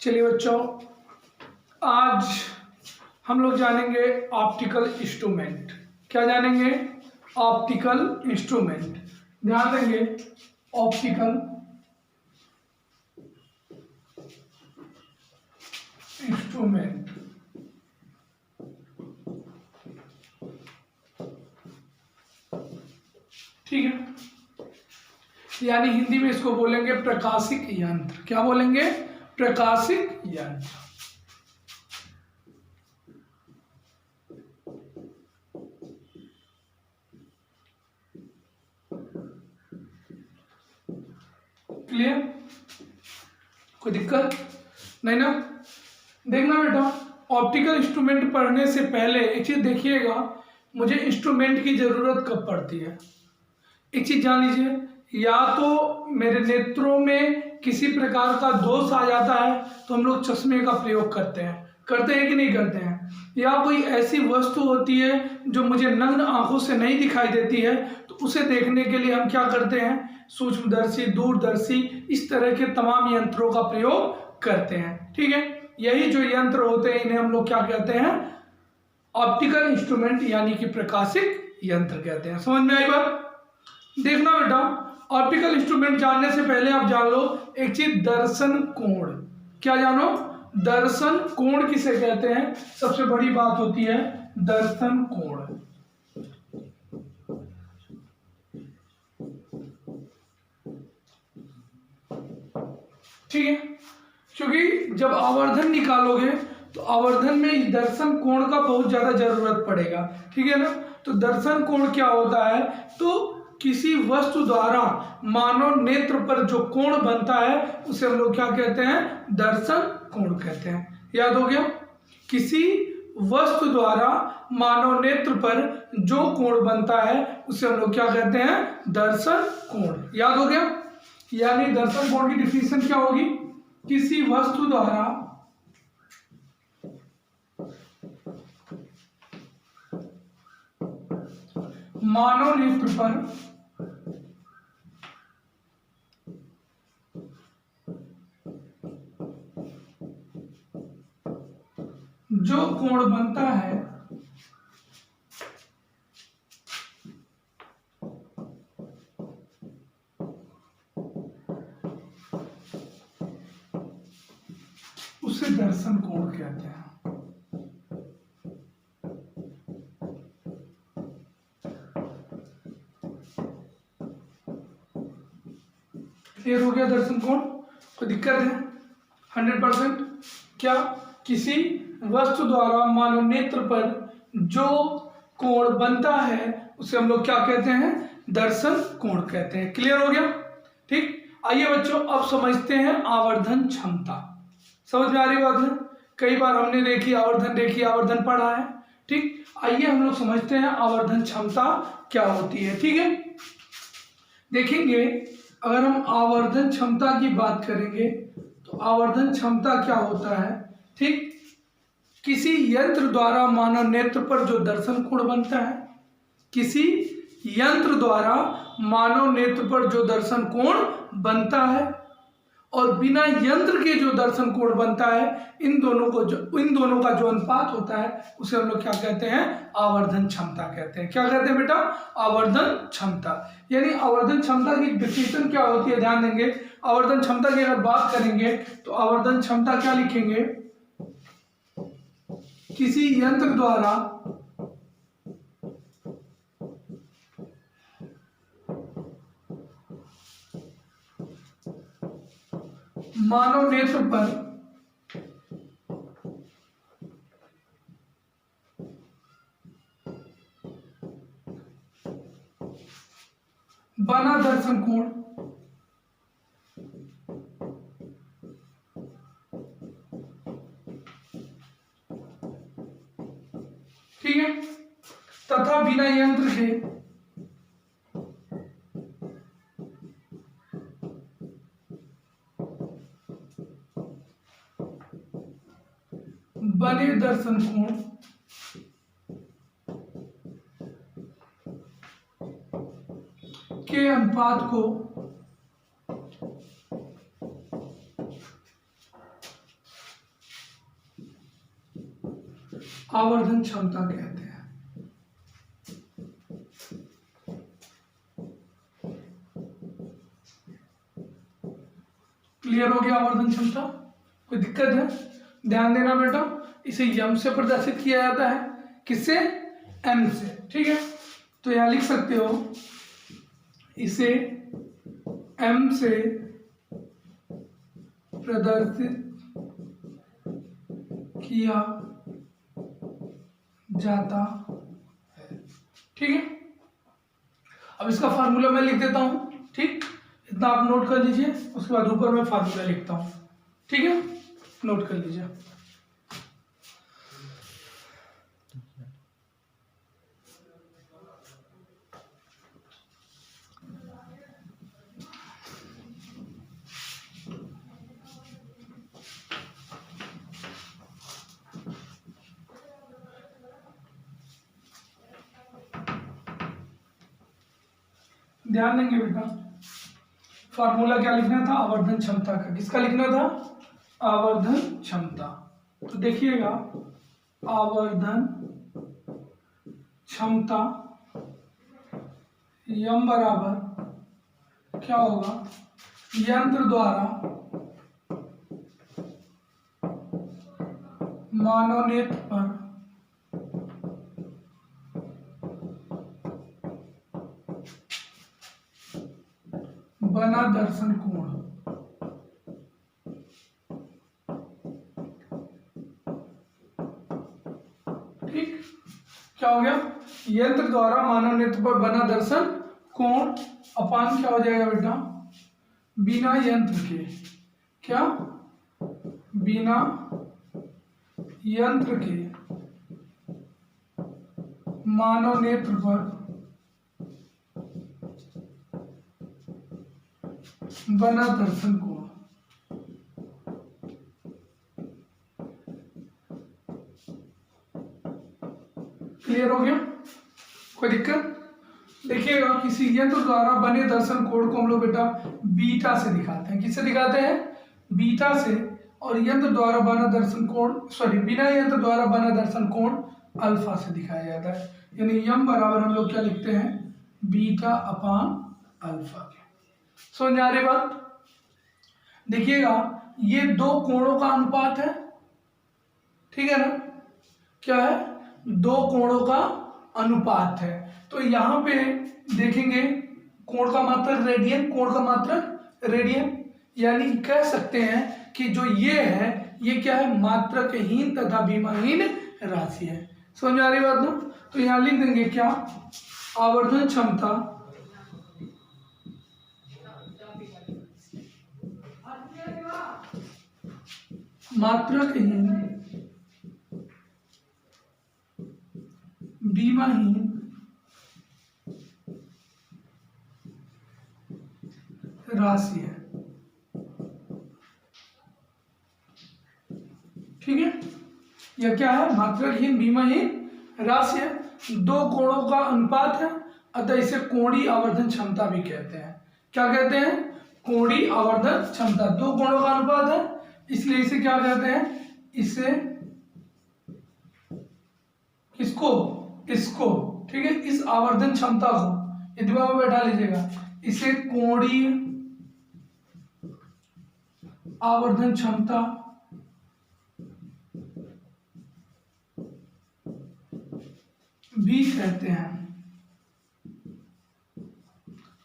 चलिए बच्चों, आज हम लोग जानेंगे ऑप्टिकल इंस्ट्रूमेंट। क्या जानेंगे? Optical instrument. ध्यान देंगे, ऑप्टिकल इंस्ट्रूमेंट। ठीक है, यानी हिंदी में इसको बोलेंगे प्रकाशिक यंत्र। क्या बोलेंगे? प्रकाशिक यंत्र। क्लियर? कोई दिक्कत नहीं ना? देखना बेटा, ऑप्टिकल इंस्ट्रूमेंट पढ़ने से पहले एक चीज देखिएगा, मुझे इंस्ट्रूमेंट की जरूरत कब पड़ती है। एक चीज जान लीजिए, या तो मेरे नेत्रों में किसी प्रकार का दोष आ जाता है तो हम लोग चश्मे का प्रयोग करते हैं कि नहीं करते हैं, या कोई ऐसी वस्तु होती है जो मुझे नग्न आंखों से नहीं दिखाई देती है तो उसे देखने के लिए हम क्या करते हैं? सूक्ष्मदर्शी, दूरदर्शी, इस तरह के तमाम यंत्रों का प्रयोग करते हैं। ठीक है, यही जो यंत्र होते हैं इन्हें हम लोग क्या कहते हैं? ऑप्टिकल इंस्ट्रूमेंट यानी कि प्रकाशिक यंत्र कहते हैं। समझ में आई बात? देखना बेटा, ऑप्टिकल इंस्ट्रूमेंट जानने से पहले आप जान लो एक चीज, दर्शन कोण। क्या जानो? दर्शन कोण किसे कहते हैं? सबसे बड़ी बात होती है दर्शन कोण। ठीक है, क्योंकि जब आवर्धन निकालोगे तो आवर्धन में दर्शन कोण का बहुत ज्यादा जरूरत पड़ेगा। ठीक है ना? तो दर्शन कोण क्या होता है? तो किसी वस्तु द्वारा मानव नेत्र पर जो कोण बनता है उसे हम लोग क्या कहते हैं? दर्शन कोण कहते हैं। याद हो गया? किसी वस्तु द्वारा मानव नेत्र पर जो कोण बनता है उसे हम लोग क्या कहते हैं? दर्शन कोण। याद हो गया? यानी दर्शन कोण की डिफिनेशन क्या होगी? किसी वस्तु द्वारा मानव नेत्र पर जो कोण बनता है उसे दर्शन कोण कहते हैं। क्लियर हो गया? दर्शन कोण कोई दिक्कत है? 100%। क्या? किसी वस्तु द्वारा मानव नेत्र पर जो कोण बनता है उसे हम लोग क्या कहते हैं? दर्शन कोण कहते हैं। क्लियर हो गया? ठीक, आइए बच्चों अब समझते हैं आवर्धन क्षमता। समझ में आ रही बात है? कई बार हमने आवर्धन पढ़ा है। ठीक, आइए हम लोग समझते हैं आवर्धन क्षमता क्या होती है। ठीक है, देखेंगे अगर हम आवर्धन क्षमता की बात करेंगे तो आवर्धन क्षमता क्या होता है? ठीक, किसी यंत्र द्वारा मानव नेत्र पर जो दर्शन कोण बनता है, किसी यंत्र द्वारा मानव नेत्र पर जो दर्शन कोण बनता है और बिना यंत्र के जो दर्शन कोण बनता है, इन दोनों का जो अनुपात होता है उसे हम लोग क्या कहते हैं? आवर्धन क्षमता कहते हैं। क्या कहते हैं बेटा? आवर्धन क्षमता। यानी आवर्धन क्षमता की डिफिनेशन क्या होती है? ध्यान देंगे, आवर्धन क्षमता की अगर बात करेंगे तो आवर्धन क्षमता क्या लिखेंगे? किसी यंत्र द्वारा मानव नेत्र पर बना दर्शन कोण ठीक है, तथा बिना यंत्र के बने दर्शन कोण के अनुपात को आवर्धन क्षमता कहते हैं। क्लियर हो गया आवर्धन क्षमता? कोई दिक्कत है? ध्यान देना बेटा, इसे यम से प्रदर्शित किया जाता है, किससे? एम से। ठीक है, तो यहां लिख सकते हो इसे एम से प्रदर्शित किया जाता है। ठीक है, अब इसका फार्मूला मैं लिख देता हूं। ठीक, इतना आप नोट कर लीजिए, उसके बाद ऊपर मैं फार्मूला लिखता हूं। ठीक है, नोट कर लीजिए। ध्यान देंगे बेटा, फार्मूला क्या लिखना था? आवर्धन क्षमता का। किसका लिखना था? आवर्धन क्षमता। तो देखिएगा, आवर्धन क्षमता यम बराबर क्या होगा? यंत्र द्वारा मानव नेत्र पर बना दर्शन कोण। ठीक, क्या हो गया? यंत्र द्वारा मानव नेत्र पर बना दर्शन कोण अपान क्या हो जाएगा बेटा? बिना यंत्र के। क्या? बिना यंत्र के मानव नेत्र पर बना दर्शन कोण। क्लियर हो गया? कोई दिक्कत? देखिएगा, किसी यंत्र द्वारा बने दर्शन कोण को हम लोग बेटा बीटा से दिखाते हैं। किससे दिखाते हैं? बीटा से। और यंत्र द्वारा बना दर्शन कोण, सॉरी, बिना यंत्र द्वारा बना दर्शन कोण अल्फा से दिखाया जाता है। यानी यम बराबर हम लोग क्या लिखते हैं? बीटा अपान अल्फा। समझ आ रही बात? देखिएगा, ये दो कोणों का अनुपात है। ठीक है ना? क्या है? दो कोणों का अनुपात है। तो यहां पे देखेंगे, कोण का मात्रक रेडियन, कोण का मात्रक रेडियन। यानी कह सकते हैं कि जो ये है, ये क्या है? मात्रकहीन तथा विमाहीन राशि है। समझ में आ रही बात ना? तो यहां लिख देंगे क्या? आवर्धन क्षमता मात्रकहीन विमाहीन राशि है। ठीक है, यह क्या है? मात्रकहीन विमाहीन राशि है। दो कोणों का अनुपात है, अतः इसे कोणीय आवर्धन क्षमता भी कहते हैं। क्या कहते हैं? कोणीय आवर्धन क्षमता। दो कोणों का अनुपात है, इसलिए इसे क्या कहते हैं? इसे किसको? इसको। ठीक है, इस आवर्धन क्षमता को ये दिमाग में बैठा लीजिएगा, इसे कोणीय आवर्धन क्षमता भी कहते हैं।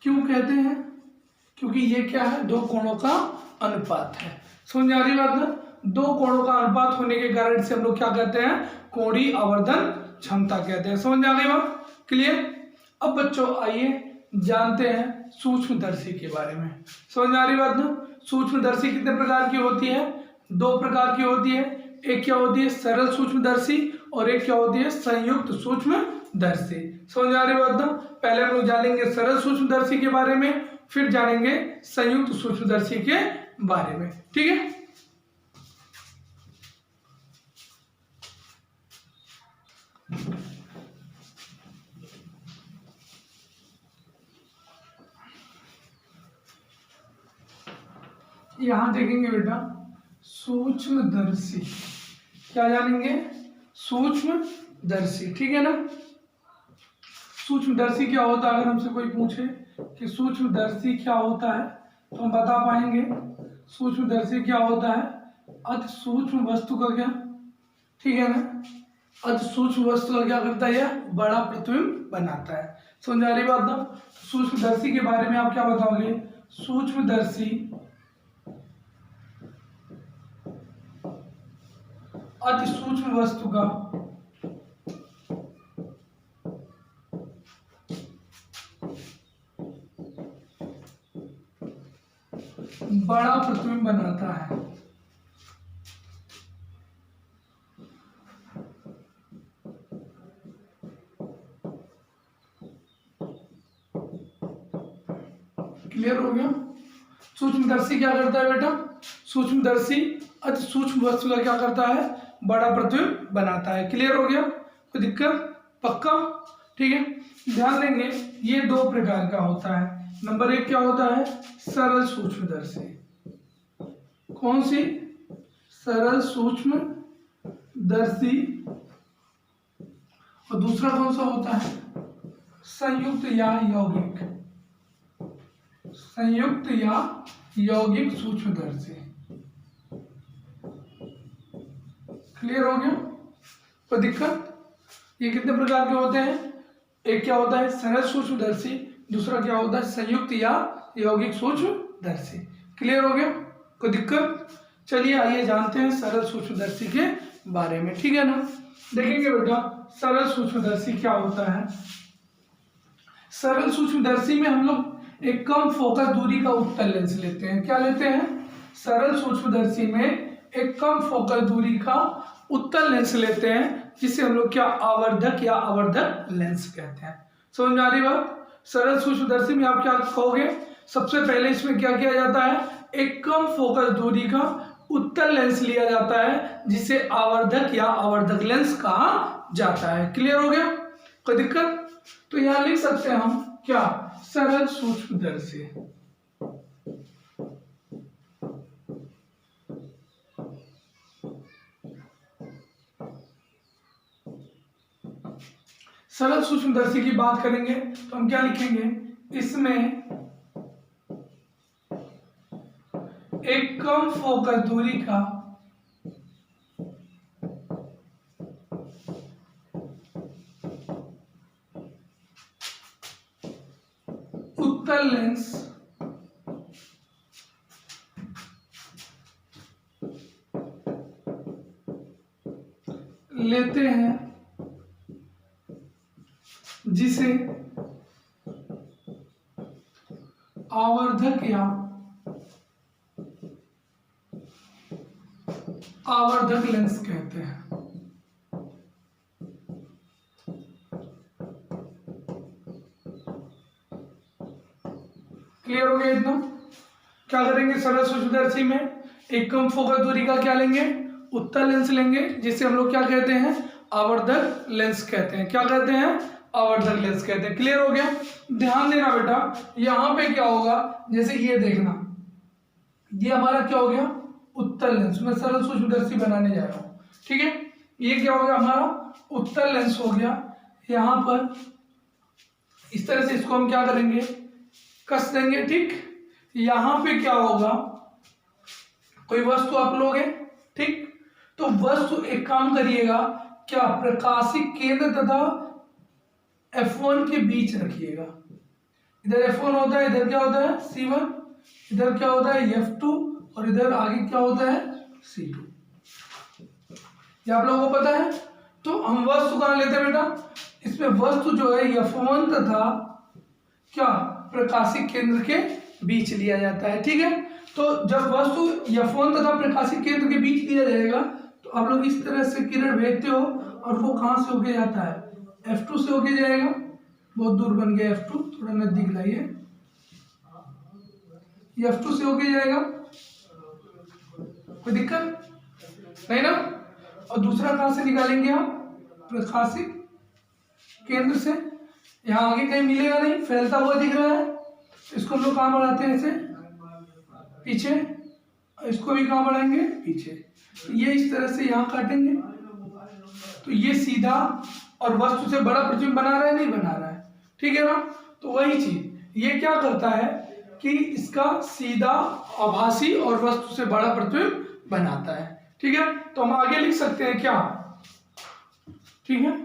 क्यों कहते हैं? क्योंकि ये क्या है? दो कोणों का अनुपात है। समझ आ रही बात ना? दो कोणों का अनुपात होने के कारण से हम लोग क्या कहते हैं? कोणीय आवर्धन क्षमता कहते हैं। समझ आ गई बात? क्लियर? अब बच्चों आइए जानते हैं सूक्ष्मदर्शी के बारे में। समझ आ रही बात ना? सूक्ष्मदर्शी कितने प्रकार की होती है? दो प्रकार की होती है। एक क्या होती है? सरल सूक्ष्मदर्शी, और एक क्या होती है? संयुक्त सूक्ष्मदर्शी। समझ आ रही बात ना? पहले हम लोग जानेंगे सरल सूक्ष्मदर्शी के बारे में, फिर जानेंगे संयुक्त सूक्ष्मदर्शी के बारे में। ठीक है, यहां देखेंगे बेटा सूक्ष्मदर्शी। क्या जानेंगे? सूक्ष्मदर्शी, ठीक है ना। सूक्ष्मदर्शी क्या होता है, अगर हमसे कोई पूछे कि सूक्ष्मदर्शी क्या होता है तो हम बता पाएंगे। सूक्ष्मदर्शी क्या होता है, अति सूक्ष्म वस्तु का क्या, ठीक है ना, अति सूक्ष्म वस्तु का क्या करता है, यह बड़ा प्रतिबिंब बनाता है। समझ आ रही बात ना। सूक्ष्मदर्शी के बारे में आप क्या बताओगे, सूक्ष्मदर्शी अति सूक्ष्म वस्तु का बड़ा प्रतिबिंब बनाता है। क्लियर हो गया। सूक्ष्मदर्शी क्या करता है बेटा, सूक्ष्मदर्शी अति सूक्ष्म वस्तु का क्या करता है, बड़ा प्रतिबिंब बनाता है। क्लियर हो गया, कोई दिक्कत, पक्का, ठीक है। ध्यान देंगे ये दो प्रकार का होता है। नंबर एक क्या होता है, सरल सूक्ष्मदर्शी, कौन सी, सरल सूक्ष्मदर्शी, और दूसरा कौन सा होता है, संयुक्त या यौगिक, संयुक्त या यौगिक सूक्ष्मदर्शी। क्लियर हो गया, कोई दिक्कत। ये कितने प्रकार के होते हैं, एक क्या होता है सरल सूक्ष्मदर्शी, दूसरा क्या होता है संयुक्त या यौगिक सूक्ष्मदर्शी। क्लियर हो गया, कोई दिक्कत। चलिए आइए जानते हैं सरल सूक्ष्मदर्शी के बारे में, ठीक है ना। देखेंगे बेटा सरल सूक्ष्मदर्शी क्या होता है। सरल सूक्ष्मदर्शी में हम लोग एक कम फोकस दूरी का उत्तल लेंस लेते हैं। क्या लेते हैं, सरल सूक्ष्मदर्शी में एक कम फोकस दूरी का उत्तल लेंस लेते हैं, जिसे हम लोग क्या आवर्धक या आवर्धक लेंस कहते हैं। समझ में आ रही बात। सरल सूक्ष्मदर्शी में आप क्या कहोगे, सबसे पहले इसमें क्या किया जाता है, एक कम फोकस दूरी का उत्तल लेंस लिया जाता है, जिसे आवर्धक या आवर्धक लेंस कहा जाता है। क्लियर हो गया, कोई दिक्कत। तो यहां लिख सकते हैं हम क्या, सरल सूक्ष्मदर्शी। सरल सूक्ष्मदर्शी की बात करेंगे तो हम क्या लिखेंगे, इसमें एक कम फोकस दूरी का उत्तल लेंस लेते हैं, जिसे आवर्धक या आवर्धक लेंस कहते हैं। क्लियर हो गया इतना। क्या करेंगे, सरल सूक्ष्मदर्शी में एक कम फोकस दूरी का क्या लेंगे, उत्तल लेंस लेंगे, जिसे हम लोग क्या कहते हैं, आवर्धक लेंस कहते हैं। क्या कहते हैं, आवर्धक लेंस कहते हैं। क्लियर हो गया। ध्यान देना बेटा, यहां पे क्या होगा, जैसे ये देखना, ये हमारा क्या हो गया, उत्तल लेंस। मैं सरल सूक्ष्मदर्शी बनाने जा रहा हूं, ठीक है। ये क्या हो गया, हमारा उत्तल लेंस हो गया। यहां पर इस तरह से इसको हम क्या करेंगे, कस देंगे, ठीक। यहां पे क्या होगा, कोई वस्तु आप लोगे, ठीक, तो वस्तु एक काम करिएगा, क्या प्रकाशिक केंद्र तथा F1 के बीच रखिएगा। इधर F1 होता है, इधर क्या होता है C1, इधर क्या होता है F2, और इधर आगे क्या होता है C2। ये आप लोगों को पता है। तो हम वस्तु कहां लेते हैं बेटा, इसमें वस्तु जो है F1 तथा क्या प्रकाशिक केंद्र के बीच लिया जाता है, ठीक है। तो जब वस्तु F1 तथा प्रकाशिक केंद्र के बीच लिया जाएगा तो आप लोग इस तरह से किरण भेजते हो, और वो कहां से होके जाता है, F2 से होके जाएगा। बहुत दूर बन गया F2, थोड़ा नजदीक लाइए, F2 से होके जाएगा, कोई दिक्कत नहीं ना। और दूसरा कहां से निकालेंगे आप, प्रकाशिक केंद्र से। यहाँ आगे कहीं मिलेगा नहीं, फैलता हुआ दिख रहा है, इसको हम लोग कहाँ बढ़ाते हैं, ऐसे पीछे, इसको भी कहाँ बढ़ाएंगे, पीछे। ये इस तरह से यहाँ काटेंगे, तो ये सीधा और वस्तु से बड़ा प्रतिबिंब बना रहा है, नहीं बना रहा है, ठीक है ना। तो वही चीज ये क्या करता है कि इसका सीधा आभासी और वस्तु से बड़ा प्रतिबिंब बनाता है, ठीक है। तो हम आगे लिख सकते हैं क्या, ठीक है,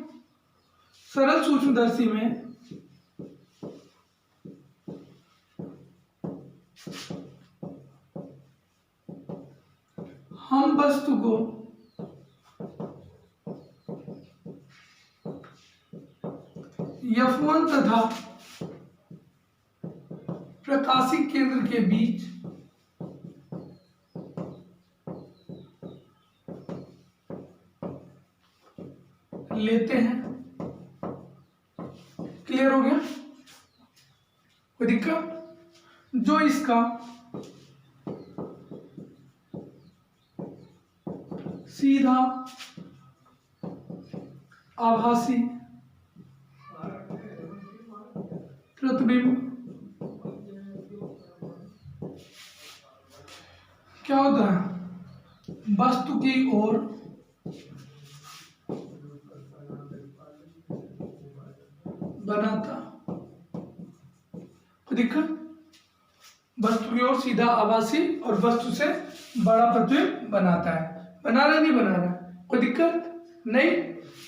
सरल सूक्ष्मदर्शी में हम वस्तु को F1 तथा प्रकाशिक केंद्र के बीच लेते हैं। क्लियर हो गया, कोई दिक्कत? जो इसका सीधा आभासी प्रतिबिंब क्या होता है, वस्तु की ओर बनाता। कोई दिक्कत? वस्तु की ओर सीधा आभासी और वस्तु से बड़ा प्रतिबिंब बनाता है। बना रहा है, नहीं बना रहा, कोई दिक्कत नहीं।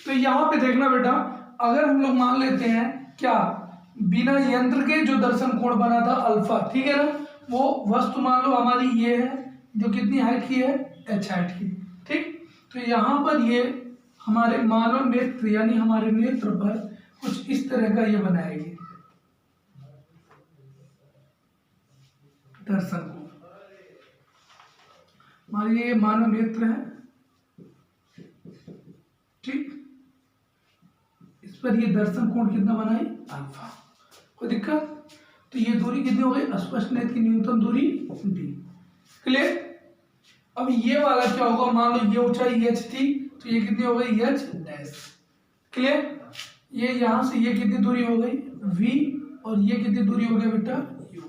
तो यहाँ पे देखना बेटा, अगर हम लोग मान लेते हैं क्या, बिना यंत्र के जो दर्शन कोण बना था अल्फा, ठीक है ना, वो वस्तु मान लो हमारी ये है जो कितनी हाइट की है, h हाइट की, ठीक। तो यहाँ पर ये हमारे मानव नेत्र यानी हमारे नेत्र पर कुछ इस तरह का ये बनाएगी दर्शन कोण। हमारे ये मानव नेत्र है, ठीक, इस पर ये दर्शन कोण कितना बनाई, अल्फा। कोई दिक्कत? तो ये दूरी कितनी हो गई, स्पष्ट नेत्र की न्यूनतम दूरी d। क्लियर? अब ये वाला क्या होगा, मान लो ये ऊंचाई h थी, तो ये कितनी हो गई, h डैश। क्लियर? ये यहां से ये कितनी दूरी हो गई, v, और ये कितनी दूरी हो गई बेटा, u।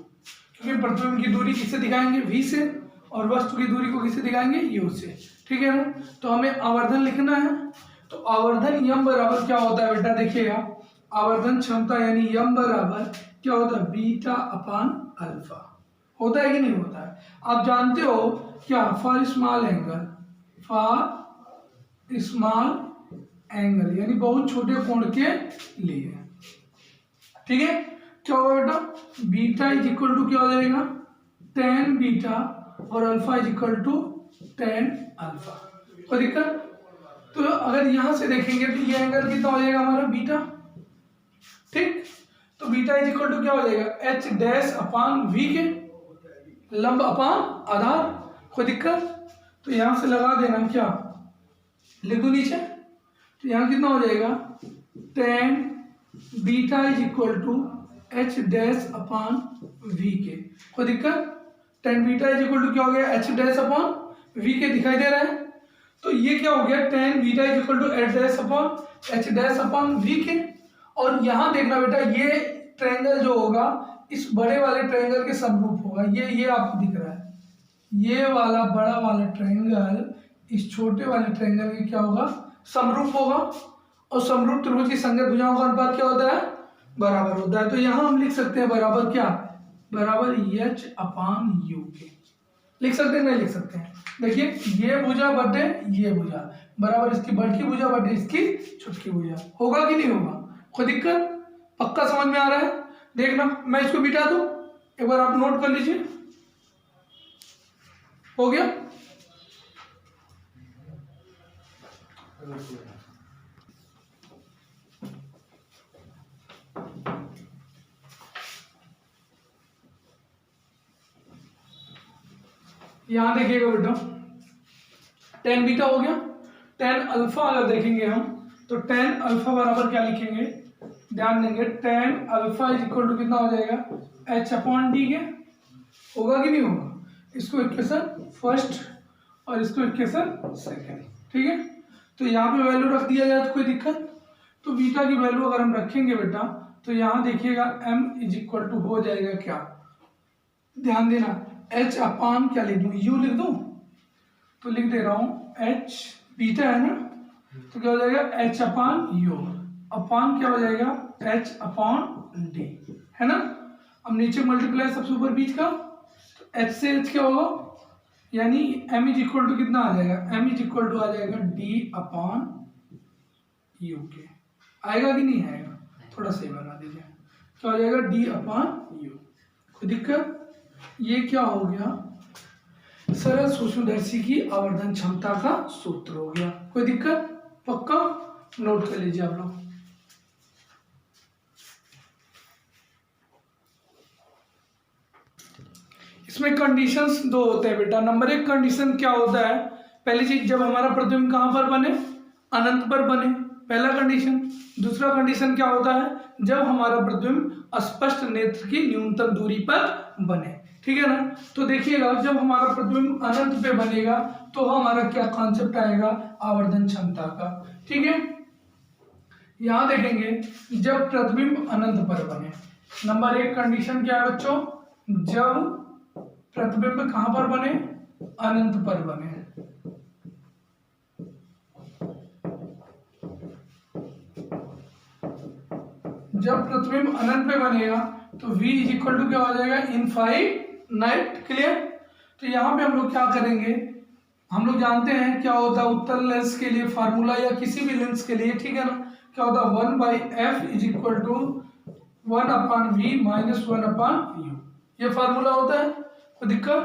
क्योंकि प्रतिबिंब की दूरी किससे दिखाएंगे, v से, और वस्तु की दूरी को किससे दिखाएंगे, u से, ठीक है ना। तो हमें आवर्धन लिखना है। तो आवर्धन यम बराबर क्या होता है बेटा, देखिएगा, आवर्धन क्षमता यानी यम बराबर क्या होता है, बीटा अपान अल्फा। होता है कि नहीं होता है? आप जानते हो क्या, for small angle, for small angle यानी बहुत छोटे कोण के लिए, ठीक है। क्या होगा बेटा, बीटा इज इक्वल टू क्या हो जाएगा, tan बीटा, और alpha is equal to tan alpha. कोई दिक्कत? तो अगर यहां से देखेंगे तो ये एंगल कितना हो जाएगा हमारा, बीटा, ठीक। तो बीटा इज इक्वल टू क्या हो जाएगा, h डैश अपान v के, लंब अपान आधार। कोई दिक्कत? तो यहां से लगा देना, क्या लिख दो नीचे, तो यहां कितना हो जाएगा, tan beta is equal to h dash upon v के। कोई दिक्कत? tan beta is equal to क्या हो गया, h डैश अपान v के, दिखाई दे रहा है। तो ये क्या हो गया, tan beta is equal to h dash upon v के। और यहाँ देखना बेटा, ये ट्रायंगल जो होगा इस बड़े वाले ट्रायंगल के समरूप होगा। ये आपको दिख रहा है, ये वाला बड़ा वाला ट्रायंगल इस छोटे वाले ट्रायंगल के क्या होगा, समरूप होगा। और समरूप त्रिभुज की संगत भुजाओं का अनुपात क्या होता है, बराबर होता है। तो यहाँ हम लिख सकते हैं बराबर क्या, बराबर h अपान u के। लिख सकते हैं, नहीं लिख सकते हैं? देखिए, ये भुजा बटे ये भुजा बराबर इसकी बड़ी भुजा बटे इसकी छोटी भुजा, होगा कि नहीं होगा? कोई दिक्कत? पक्का समझ में आ रहा है? देखना, मैं इसको मिटा दूं, एक बार आप नोट कर लीजिए। हो गया? यहां देखिएगा बेटा, tan बीटा हो गया। tan अल्फा अगर देखेंगे हम, तो tan अल्फा बराबर क्या लिखेंगे, ध्यान देंगे, tan alpha is equal to कितना हो जाएगा, h अपॉन डी के। होगा कि नहीं होगा? इसको इक्वेशन फर्स्ट और इसको इक्वेशन सेकंड, ठीक है। तो यहाँ पे वैल्यू रख दिया जाए तो कोई दिक्कत? तो बीटा की वैल्यू अगर हम रखेंगे बेटा, तो यहाँ देखिएगा m इज इक्वल टू हो जाएगा क्या, ध्यान देना, h अपान क्या लिख दूँ, u लिख दूँ, तो लिख दे रहा हूँ h, बीटा है ना, तो क्या हो जाएगा h अपॉन यू, अपॉन क्या हो जाएगा h अपॉन डी, है ना। अब नीचे मल्टीप्लाई सबसे ऊपर बीच का, तो h से h क्या होगा, यानी m इज इक्वल टू कितना आ जाएगा, m इज इक्वल टू आ जाएगा d अपॉन यू के। आएगा कि नहीं आएगा, थोड़ा सही बना दीजिए, क्या हो जाएगा d अपॉन यू। कोई दिक्कत, ये क्या हो गया, सरल सूक्ष्मदर्शी की आवर्धन क्षमता का सूत्र हो गया। कोई दिक्कत, पक्का नोट कर लीजिए आप लोग। इसमें कंडीशंस दो होते हैं बेटा। नंबर एक कंडीशन क्या होता है, पहली चीज जब हमारा प्रतिबिंब कहां पर बने, अनंत पर बने, पहला कंडीशन। दूसरा कंडीशन क्या होता है, जब हमारा प्रतिबिंब स्पष्ट नेत्र की न्यूनतम दूरी पर बने, ठीक है ना। तो देखिएगा जब हमारा प्रतिबिंब अनंत पे बनेगा तो हमारा क्या कॉन्सेप्ट आएगा, आवर्धन क्षमता का, ठीक है। यहां देखेंगे जब प्रतिबिंब अनंत पर बने, नंबर एक कंडीशन क्या है बच्चों, जब प्रतिबिंब कहां पर बने, अनंत पर बने। जब प्रतिबिंब अनंत पे बनेगा तो v इज इक्वल टू क्या हो जाएगा, इनफाइनाइट, क्लियर। तो यहाँ पे हम लोग क्या करेंगे, हम लोग जानते हैं क्या होता है उत्तल लेंस के लिए फार्मूला, या किसी भी लेंस के लिए, ठीक है ना, क्या होता है 1/f is equal to 1/v minus 1/u, ये फार्मूला होता है। कोई दिक्कत,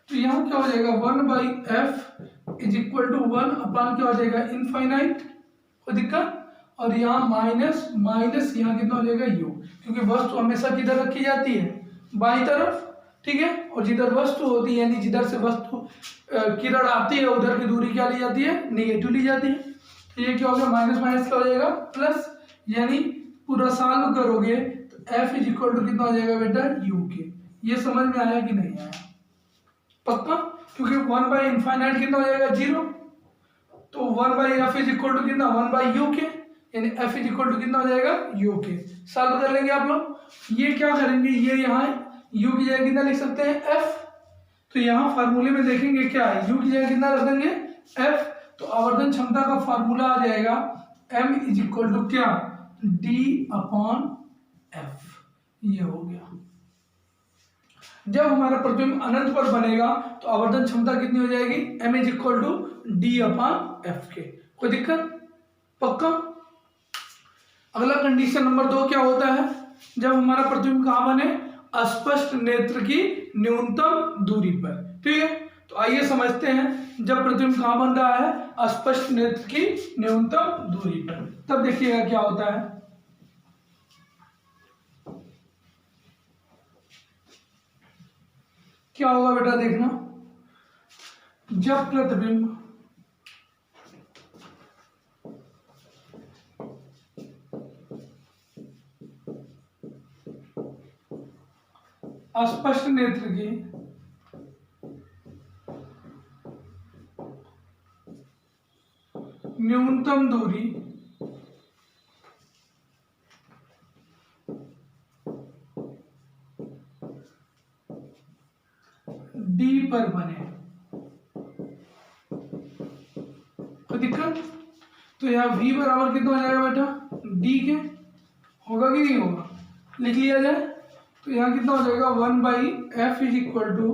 तो यहाँ क्या हो जाएगा 1/f इज इक्वल टू 1 क्या हो जाएगा इनफाइनाइट, कोई दिक्कत, और यहाँ माइनस माइनस यहाँ कितना हो जाएगा u, क्योंकि वस्तु हमेशा किधर रखी जाती है, बाईं तरफ, ठीक है। और जिधर वस्तु होती है, यानी जिधर से वस्तु किरण आती है उधर की दूरी क्या ली जाती है, नेगेटिव ली जाती है। तो ये क्या हो गया, माइनस माइनस क्या हो जाएगा प्लस, यानी पूरा सॉल्व करोगे तो f इज इक्वल टू कितना हो जाएगा बेटा u के। ये समझ में आया कि नहीं आया, पक्का, क्योंकि 1/इनफाइनाइट कितना हो जाएगा 0, तो 1/f इज इक्वल टू कितना 1/u के, यानी f इज इक्वल टू कितना हो जाएगा u के। सॉल्व कर लेंगे आप लोग, ये क्या करेंगे, ये यहाँ u की जगह कितना लिख सकते हैं f, तो यहाँ फार्मूले में देखेंगे क्या है, u की जगह कितना रख देंगे f, तो आवर्धन क्षमता का फार्मूला आ जाएगा m इज इक्वल टू क्या d अपॉन f, ये हो गया। जब हमारा प्रतिबिंब अनंत पर बनेगा तो आवर्धन क्षमता कितनी हो जाएगी, m is equal to d upon f के। कोई दिक्कत, पक्का। अगला कंडीशन नंबर 2 क्या होता है, जब हमारा प्रतिबिंब कहाँ बने, अस्पष्ट नेत्र की न्यूनतम दूरी पर, ठीक है। तो आइए समझते हैं जब प्रतिबिंब कहाँ बन रहा है, अस्पष्ट नेत्र की न्यूनतम दूरी पर, तब देखिएगा क्या होता है। क्या होगा बेटा देखना, जब प्रतिबिंब अस्पष्ट नेत्र की न्यूनतम दूरी d पर बने, कोई दिक्कत। तो यहाँ v बराबर कितना हो जाएगा बेटा d के, होगा कि नहीं होगा, लिख लिया जाए। तो यहाँ कितना हो जाएगा 1/f is equal to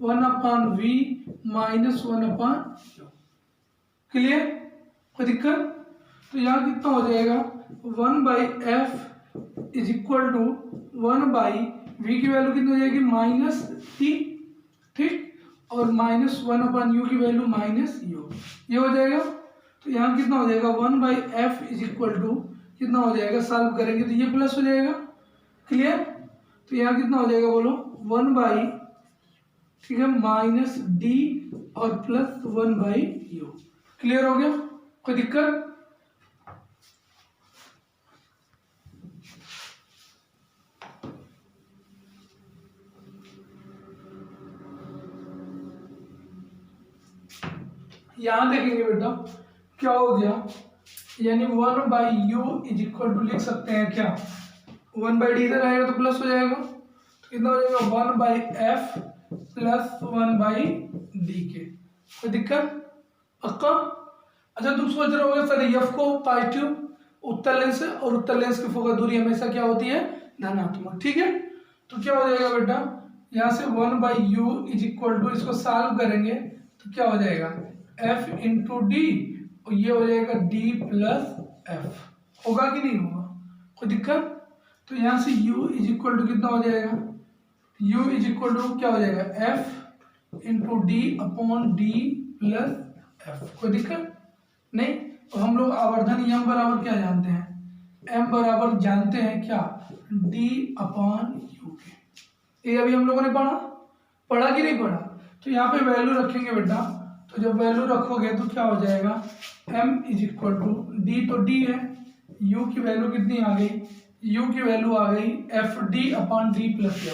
1/v minus 1/u, clear, कोई दिक्कत। तो यहाँ कितना हो जाएगा 1/f is equal to 1/v की वैल्यू कितनी हो जाएगी -t, ठीक, और माइनस 1/u की वैल्यू -u, ये हो जाएगा। तो यहाँ कितना हो जाएगा 1/f इज इक्वल टू कितना हो जाएगा, सॉल्व करेंगे तो ये प्लस हो जाएगा, क्लियर। तो यहाँ कितना हो जाएगा बोलो 1/, ठीक है, -d और प्लस 1/u, क्लियर हो गया, कोई दिक्कत। यहां देखेंगे बेटा क्या हो गया, यानी 1/u इज इक्वल टू लिख सकते हैं क्या, 1/d इधर आएगा तो प्लस हो जाएगा, तो कितना हो जाएगा 1/f प्लस 1/d के। कोई दिक्कत, पक्का। अच्छा तुम सोच रहे होगे सर एफ को पॉजिटिव उत्तर लेंस है और उत्तर लेंस की फोकस दूरी हमेशा क्या होती है, धनात्मक। ठीक है, तो क्या हो जाएगा बेटा, यहाँ से 1/u इज इक्वल टू, इसको सॉल्व करेंगे तो क्या हो जाएगा f इंटू डी, और ये हो जाएगा d प्लस f। होगा कि नहीं होगा, कोई दिक्कत? तो यहाँ से u इज इक्वल टू कितना हो जाएगा, u इज इक्वल टू क्या हो जाएगा f into D upon D plus f। कोई दिक्कत नहीं? तो हम लोग आवर्धन नियम बराबर क्या जानते हैं, m बराबर जानते हैं क्या, d अपॉन u के। ये अभी हम लोगों ने पढ़ा कि नहीं पढ़ा? तो यहाँ पे वैल्यू रखेंगे बेटा, तो जब वैल्यू रखोगे तो क्या हो जाएगा, m is equal to D, तो d है, u की वैल्यू कितनी आ गई, u की वैल्यू आ गई F D upon D plus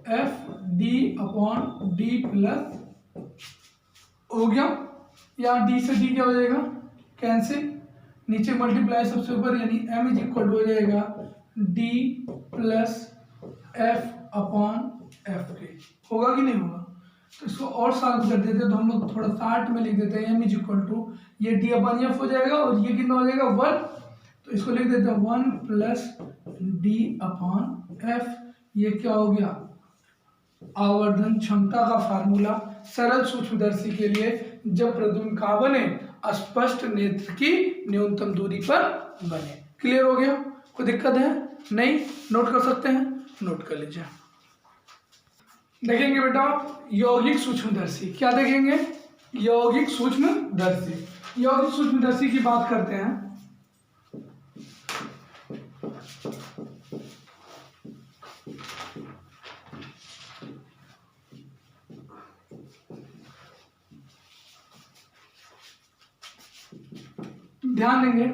F D upon D plus, हो गया। यहाँ d से d क्या हो जाएगा, कैंसिल, नीचे मल्टीप्लाई सबसे ऊपर, यानी m इज इक्वल हो जाएगा d plus f upon f के। होगा कि नहीं होगा? तो इसको और सॉल्व कर देते तो हम लोग थोड़ा शार्ट में लिख देते हैं, m इज इक्वल टू ये d अपॉन f हो जाएगा और ये कितना हो जाएगा 1, तो इसको लिख देते हैं 1 प्लस d अपॉन f। ये क्या हो गया, आवर्धन क्षमता का फार्मूला सरल सूक्ष्मदर्शी के लिए जब प्रतिबिंब कहाँ बने, स्पष्ट नेत्र की न्यूनतम दूरी पर बने। क्लियर हो गया? कोई दिक्कत है? नहीं? नोट कर सकते हैं, नोट कर लीजिए। देखेंगे बेटा यौगिक सूक्ष्मदर्शी, क्या देखेंगे, यौगिक सूक्ष्मदर्शी। यौगिक सूक्ष्मदर्शी की बात करते हैं। ध्यान देंगे,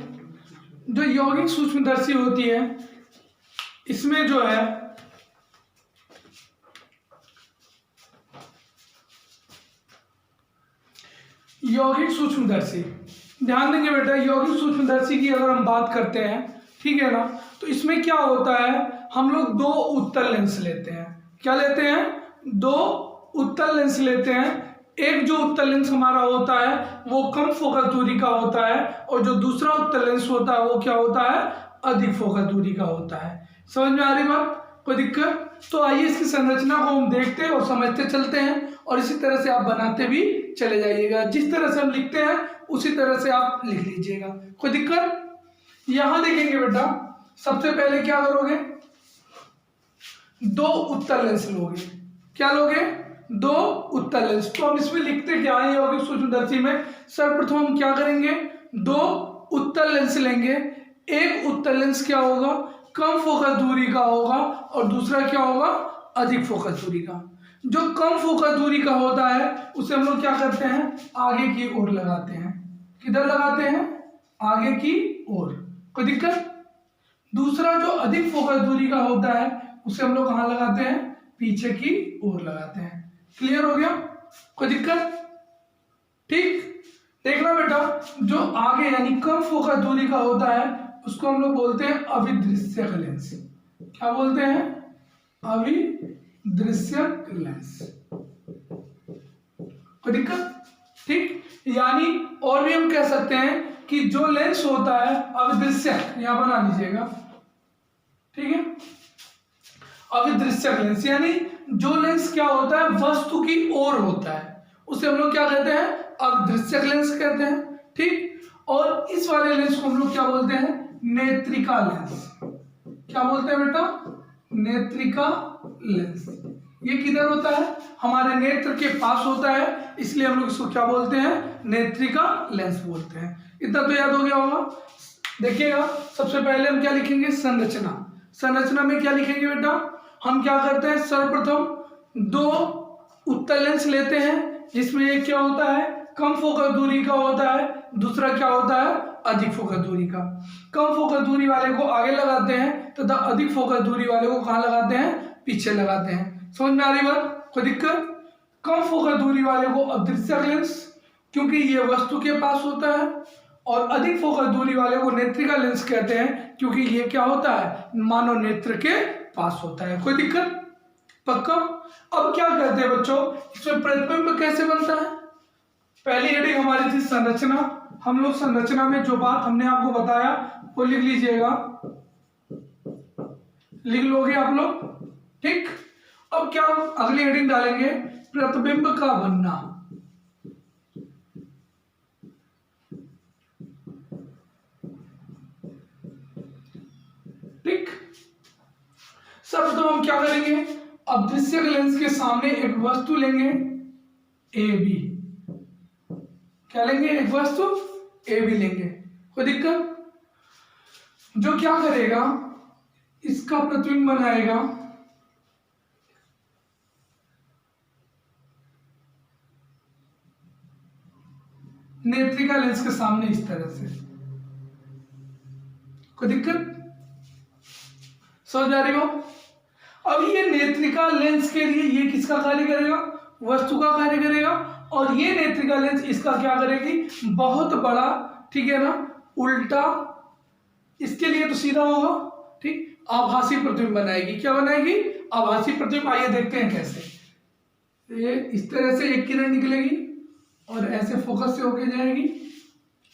जो यौगिक सूक्ष्मदर्शी होती है इसमें जो है यौगिक सूक्ष्मदर्शी, ध्यान देंगे बेटा, यौगिक सूक्ष्मदर्शी की अगर हम बात करते हैं, ठीक है ना, तो इसमें क्या होता है, हम लोग दो उत्तल लेंस लेते हैं। क्या लेते हैं? दो उत्तल लेंस लेते हैं। एक जो उत्तल लेंस हमारा होता है वो कम फोकस दूरी का होता है और जो दूसरा उत्तल लेंस होता है वो क्या होता है, अधिक फोकस दूरी का होता है। समझ में आ रही बात? कोई दिक्कत? तो आइए इसकी संरचना को हम देखते और समझते चलते हैं और इसी तरह से आप बनाते भी चले जाइएगा। जिस तरह से हम लिखते हैं उसी तरह से आप लिख लीजिएगा। कोई दिक्कत? यहां देखेंगे बेटा, सबसे पहले क्या करोगे, दो उत्तल लेंस लोगे। क्या लोगे? दो उत्तल लेंस। तो हम इसमें लिखते क्या है यौगिक सूक्ष्मदर्शी में, सर्वप्रथम हम क्या करेंगे, दो उत्तल लेंस लेंगे। एक उत्तल लेंस क्या होगा, कम फोकस दूरी का होगा और दूसरा क्या होगा, अधिक फोकस दूरी का। जो कम फोकस दूरी का होता है उसे हम लोग क्या करते हैं, आगे की ओर लगाते हैं। किधर लगाते हैं? आगे की ओर। कोई दिक्कत? दूसरा जो अधिक फोकस दूरी का होता है उसे हम लोग कहाँ लगाते हैं, पीछे की ओर लगाते हैं। क्लियर हो गया? कोई दिक्कत? ठीक, देखना बेटा, जो आगे यानी कम फोकस दूरी का होता है उसको हम लोग बोलते हैं अविदृश्यक लेंस। क्या बोलते हैं? अविदृश्यक लेंस। कोई दिक्कत? ठीक, यानी और भी हम कह सकते हैं कि जो लेंस होता है अविदृश्यक, यहां बना लीजिएगा, ठीक है, अविदृश्यक लेंस यानी जो लेंस क्या होता है, वस्तु की ओर होता है, उसे हम लोग क्या कहते हैं, अविदृश्यक लेंस कहते हैं। ठीक, और इस वाले लेंस को हम लोग क्या बोलते हैं, नेत्रिका लेंस। क्या बोलते हैं बेटा? नेत्रिका लेंस। ये किधर होता है, हमारे नेत्र के पास होता है, इसलिए हम लोग इसको क्या बोलते हैं, नेत्रिका लेंस बोलते हैं। इतना तो याद हो गया होगा। देखिएगा, सबसे पहले हम क्या लिखेंगे, संरचना। संरचना में क्या लिखेंगे बेटा, हम क्या करते हैं, सर्वप्रथम दो उत्तल लेंस लेते हैं जिसमें एक क्या होता है, कम फोकस दूरी का होता है, दूसरा क्या होता है, अधिक फोकस दूरी का। कम फोकस दूरी वाले को आगे लगाते हैं तथा अधिक फोकस दूरी वाले को कहाँ लगाते हैं, पीछे लगाते हैं। समझ में आ रही बात? कोई दिक्कत? कम फोकस दूरी वाले को अदृश्यक लेंस, क्योंकि ये वस्तु के पास होता है, और अधिक फोकस दूरी वाले को नेत्रिका लेंस कहते हैं, क्योंकि ये क्या होता है, मानव नेत्र के पास होता है। कोई दिक्कत? पक्का? अब क्या करते हैं बच्चों, इसमें प्रतिबिंब कैसे बनता है? पहली हेडिंग हमारी थी संरचना, हम लोग संरचना में जो बात हमने आपको बताया वो लिख लीजिएगा, लिख लोगे आप लोग, ठीक। अब क्या अगली हेडिंग डालेंगे, प्रतिबिंब का बनना। ठीक, सर्वप्रथम हम क्या करेंगे, अदृश्य लेंस के सामने एक वस्तु लेंगे ए बी, क्या लेंगे, एक वस्तु ए बी लेंगे, कोई दिक्कत, जो क्या करेगा, इसका प्रतिबिंब बनाएगा नेत्रिका लेंस के सामने इस तरह से, कोई दिक्कत, समझ आ रही हो। अब ये नेत्रिका लेंस के लिए ये किसका कार्य करेगा, वस्तु का कार्य करेगा, और ये नेत्रिका लेंस इसका क्या करेगी, बहुत बड़ा, ठीक है ना, उल्टा, इसके लिए तो सीधा होगा, ठीक, आभासी प्रतिबिंब बनाएगी, क्या बनाएगी, आभासी प्रतिबिंब। आइए देखते हैं कैसे, ये इस तरह से एक किरण निकलेगी और ऐसे फोकस से होके जाएगी,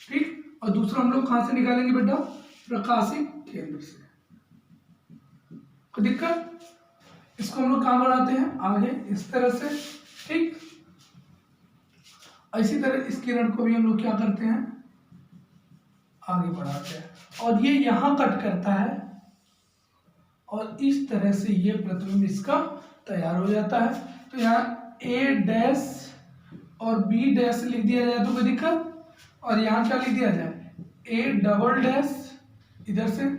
ठीक, और दूसरा हम लोग कहां से निकालेंगे बेटा, प्रकाशिक केंद्र से, कोई दिक्कत। इसको हम लोग कहां बढ़ाते हैं, आगे इस तरह से, ठीक। इसी तरह इस किरण को भी हम लोग क्या करते हैं, आगे बढ़ाते हैं, और ये यहां कट करता है और इस तरह से ये प्रतिबिंब इसका तैयार हो जाता है। तो यहाँ ए डैश और बी डैश लिख दिया जाए तो कोई दिक्कत, और यहाँ क्या लिख दिया जाए, ए डबल डैश इधर से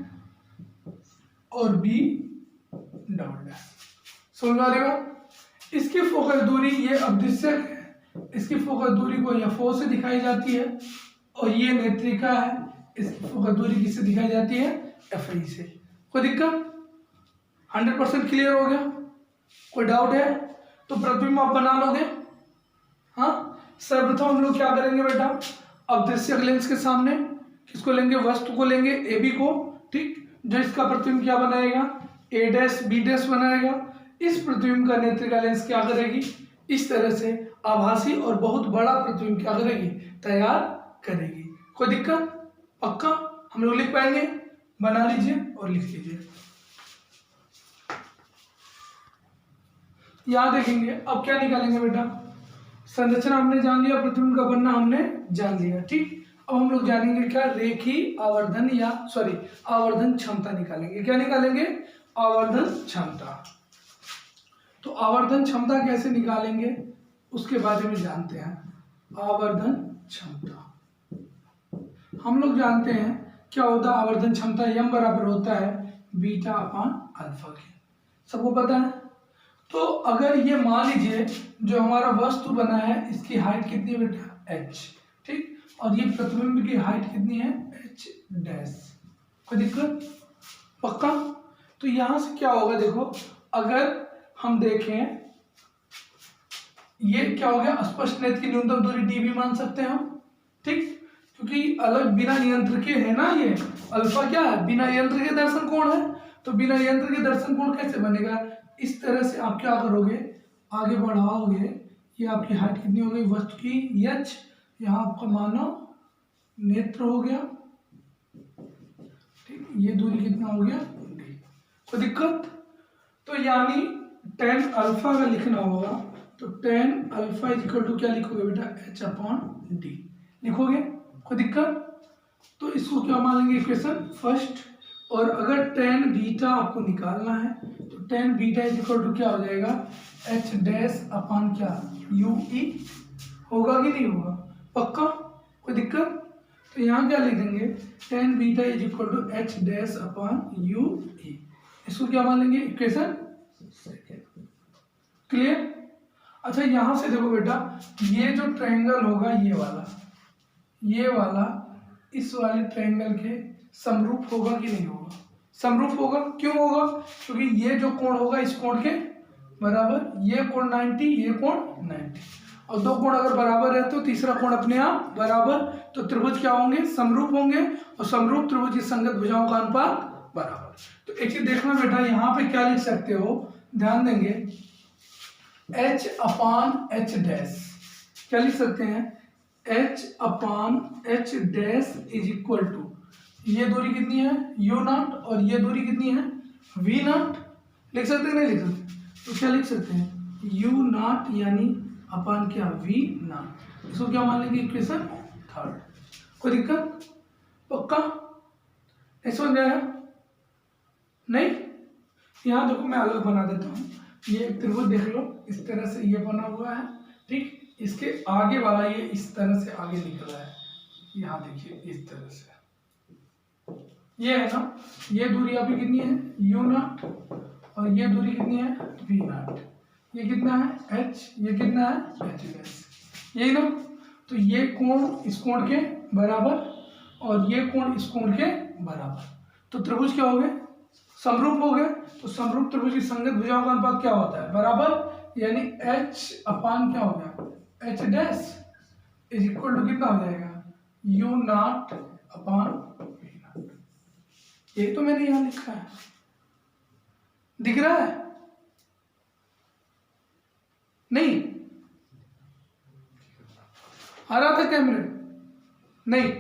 और बी डबल डैश, समझ आ रही हो। इसकी फोकस दूरी, ये अदृश्यक है, इसकी फोकस दूरी को F0 से दिखाई जाती है, और ये नेत्रिका है, इसकी फोकस दूरी किससे दिखाई जाती है, F से, कोई दिक्कत, 100% क्लियर हो गया, कोई डाउट है तो प्रतिबिंब आप बना लोगे। हाँ, सर्वप्रथम हम लोग क्या करेंगे बेटा, अदृश्य लेंस के सामने किसको लेंगे, वस्तु को लेंगे ए बी को, ठीक, जो इसका प्रतिबिंब क्या बनाएगा, ए डैश बी डैश बनाएगा। इस प्रतिबिंब का नेत्रिका लेंस क्या करेगी, इस तरह से आभासी और बहुत बड़ा प्रतिबिंब क्या करेगी, तैयार करेगी, कोई दिक्कत, पक्का हम लोग लिख पाएंगे, बना लीजिए और लिख लीजिए। यहां देखेंगे, अब क्या निकालेंगे बेटा, संरचना हमने जान लिया, प्रतिबिंब का बनना हमने जान लिया, ठीक। अब हम लोग जानेंगे क्या, रेखी आवर्धन या आवर्धन क्षमता निकालेंगे, क्या निकालेंगे, आवर्धन क्षमता। तो आवर्धन क्षमता कैसे निकालेंगे उसके बारे में जानते हैं। आवर्धन क्षमता हम लोग जानते हैं क्या होता है, आवर्धन क्षमता m बराबर होता है बीटा अपान अल्फा के, सबको पता है। तो अगर ये मान लीजिए जो हमारा वस्तु बना है इसकी हाइट कितनी है बेटा, h, ठीक, और ये प्रतिबिंब की हाइट कितनी है, h डैश, कोई दिक्कत, पक्का। तो यहां से क्या होगा, देखो अगर हम देखें ये क्या हो गया, स्पष्ट नेत्र की न्यूनतम दूरी d भी मान सकते हैं हम, ठीक, क्योंकि अलग बिना नियंत्र के है ना, ये अल्फा क्या है, बिना यंत्र के दर्शन कोण है, तो बिना यंत्र के दर्शन कोण कैसे बनेगा, इस तरह से आप क्या करोगे, आगे बढ़ाओगे, ये आपकी हाइट कितनी हो गई वस्तु की h, यहाँ आपका मानव नेत्र हो गया, ठीक, ये दूरी कितना हो गया d, कोई दिक्कत। तो यानी tan अल्फा का लिखना होगा, तो tan अल्फा इक्वल टू क्या लिखोगे बेटा, h अपॉन d लिखोगे, कोई दिक्कत। तो इसको क्या मान लेंगे, इक्वेशन फर्स्ट, और अगर tan बीटा आपको निकालना है तो tan बीटा इक्वल टू क्या हो जाएगा, h डैश अपॉन क्या, u e, होगा कि नहीं होगा, पक्का, कोई दिक्कत। तो यहाँ क्या लिख देंगे, tan beta equal to h dash upon u e, इसको क्या मान लेंगे, इक्वेशन सेकेंड, क्लियर। अच्छा यहां से देखो बेटा, ये जो ट्रायंगल होगा ये वाला इस वाले ट्रायंगल के समरूप होगा कि नहीं होगा, समरूप होगा, क्यों होगा, क्योंकि ये जो कोण होगा इस कोण के बराबर, ये कोण 90, ये कोण 90, और दो कोण अगर बराबर है तो तीसरा कोण अपने आप बराबर, तो त्रिभुज क्या होंगे, समरूप होंगे, और समरूप त्रिभुज की संगत भुजाओं का अनुपात बराबर। तो एक चीज देखना बेटा, यहाँ पे क्या लिख सकते हो, ध्यान देंगे, h अपॉन h डैश, क्या लिख सकते हैं, h upon h dash is equal to, ये दूरी कितनी है यू नॉट और ये दूरी कितनी है वी नॉट। लिख सकते हैं नहीं लिख सकते? तो क्या लिख सकते हैं यू नॉट यानी अपान क्या वी नॉट। इसको क्या मान लेंगे इक्वेशन थर्ड। कोई दिक्कत? पक्का? नहीं समझ में आया? नहीं? यहाँ देखो मैं अलग बना देता हूँ। ये एक त्रिभुज देख लो, इस तरह से ये बना हुआ है, ठीक। इसके आगे वाला ये इस तरह से आगे निकला है, यहाँ देखिए इस तरह से, ये है ना। ये दूरी आपकी कितनी है यू नॉट और ये दूरी कितनी है वी नॉट। ये कितना है एच, ये कितना है एच डैश, यही ना। तो ये कोण इस कोण के बराबर और ये कोण इस कोण के बराबर, तो त्रिभुज क्या हो गए समरूप हो गए। तो समरूप त्रिभुज की संगत भुजाओं का अनुपात क्या होता है बराबर, यानी एच अपान क्या हो गया h dash is equal to कितना हो जाएगा u not upon v not. यही तो मैंने यहां लिखा है, दिख रहा है नहीं? आ रहा था कैमरे नहीं?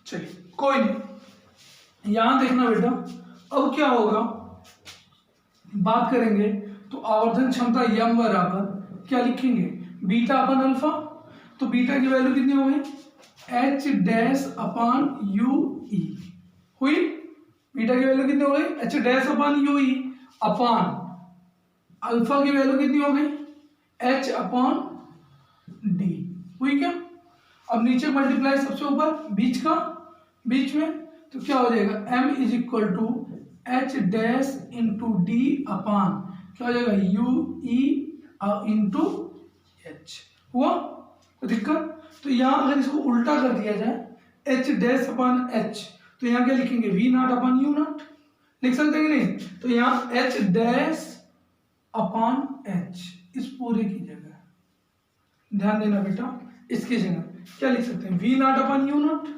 चलिए कोई नहीं, यहां देखना बेटा। अब क्या होगा बात करेंगे तो आवर्धन क्षमता यम बराबर क्या लिखेंगे बीटा अपन अल्फा। तो बीटा की वैल्यू कितनी हो गई एच डैश अपान यू ई हुई। बीटा की वैल्यू कितनी हो गई H dash upon you E upon alpha की वैल्यू कितनी हो गई एच अपान डी हुई क्या। अब नीचे मल्टीप्लाई सबसे ऊपर बीच में, तो क्या हो जाएगा m is equal to H dash into D अपान क्या हो जाएगा यू ई इंटू एच हुआ। तो दिक्कत? तो यहाँ अगर इसको उल्टा कर दिया जाए एच डैश अपान एच, तो यहाँ क्या लिखेंगे v not upon u not, लिख सकते हैं कि नहीं? तो यहाँ एच डैश अपान एच इस पूरे की जगह ध्यान देना बेटा, इसकी जगह क्या लिख सकते हैं v not upon u not,